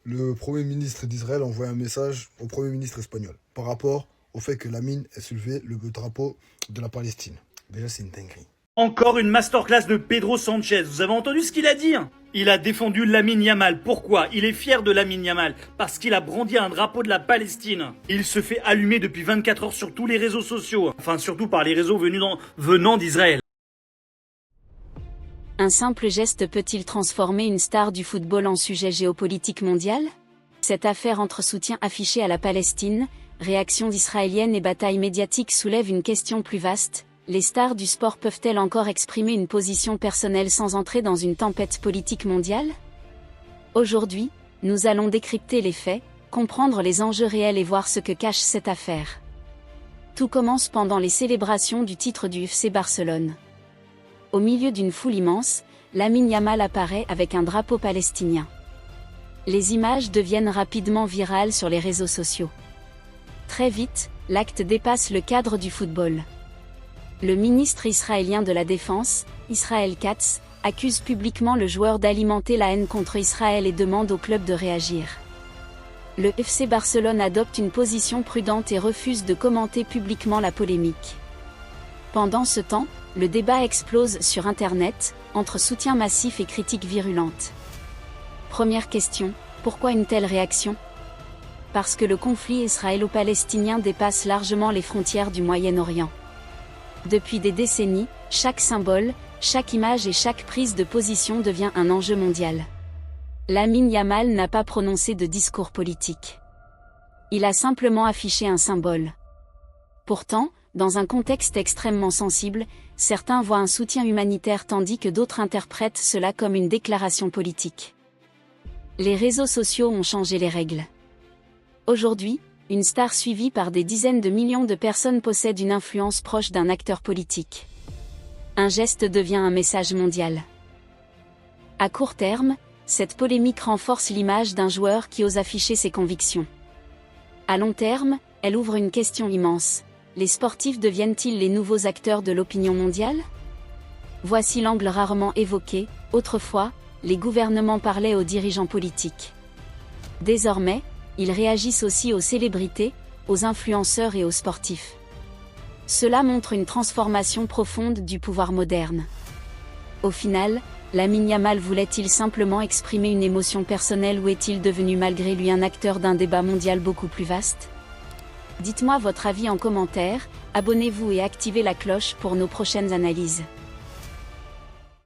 Le Premier ministre d'Israël a envoyé un message au Premier ministre espagnol par rapport au fait que Lamine ait soulevé le drapeau de la Palestine. Déjà, c'est une dinguerie. Encore une masterclass de Pedro Sanchez. Vous avez entendu ce qu'il a dit? Il a défendu Lamine Yamal. Pourquoi? Il est fier de Lamine Yamal. Parce qu'il a brandi un drapeau de la Palestine. Il se fait allumer depuis 24 heures sur tous les réseaux sociaux. Enfin, surtout par les réseaux venant d'Israël. Un simple geste peut-il transformer une star du football en sujet géopolitique mondial? Cette affaire entre soutien affiché à la Palestine, réaction d'Israélienne et bataille médiatique soulève une question plus vaste. Les stars du sport peuvent-elles encore exprimer une position personnelle sans entrer dans une tempête politique mondiale? Aujourd'hui, nous allons décrypter les faits, comprendre les enjeux réels et voir ce que cache cette affaire. Tout commence pendant les célébrations du titre du FC Barcelone. Au milieu d'une foule immense, Lamine Yamal apparaît avec un drapeau palestinien. Les images deviennent rapidement virales sur les réseaux sociaux. Très vite, l'acte dépasse le cadre du football. Le ministre israélien de la Défense, Israël Katz, accuse publiquement le joueur d'alimenter la haine contre Israël et demande au club de réagir. Le FC Barcelone adopte une position prudente et refuse de commenter publiquement la polémique. Pendant ce temps, le débat explose sur Internet, entre soutien massif et critiques virulentes. Première question, pourquoi une telle réaction? Parce que le conflit israélo-palestinien dépasse largement les frontières du Moyen-Orient. Depuis des décennies, chaque symbole, chaque image et chaque prise de position devient un enjeu mondial. Lamine Yamal n'a pas prononcé de discours politique. Il a simplement affiché un symbole. Pourtant, dans un contexte extrêmement sensible, certains voient un soutien humanitaire tandis que d'autres interprètent cela comme une déclaration politique. Les réseaux sociaux ont changé les règles. Aujourd'hui, une star suivie par des dizaines de millions de personnes possède une influence proche d'un acteur politique. Un geste devient un message mondial. À court terme, cette polémique renforce l'image d'un joueur qui ose afficher ses convictions. À long terme, elle ouvre une question immense. Les sportifs deviennent-ils les nouveaux acteurs de l'opinion mondiale? Voici l'angle rarement évoqué. Autrefois, les gouvernements parlaient aux dirigeants politiques. Désormais, ils réagissent aussi aux célébrités, aux influenceurs et aux sportifs. Cela montre une transformation profonde du pouvoir moderne. Au final, Lamine Yamal voulait-il simplement exprimer une émotion personnelle ou est-il devenu malgré lui un acteur d'un débat mondial beaucoup plus vaste? Dites-moi votre avis en commentaire, abonnez-vous et activez la cloche pour nos prochaines analyses.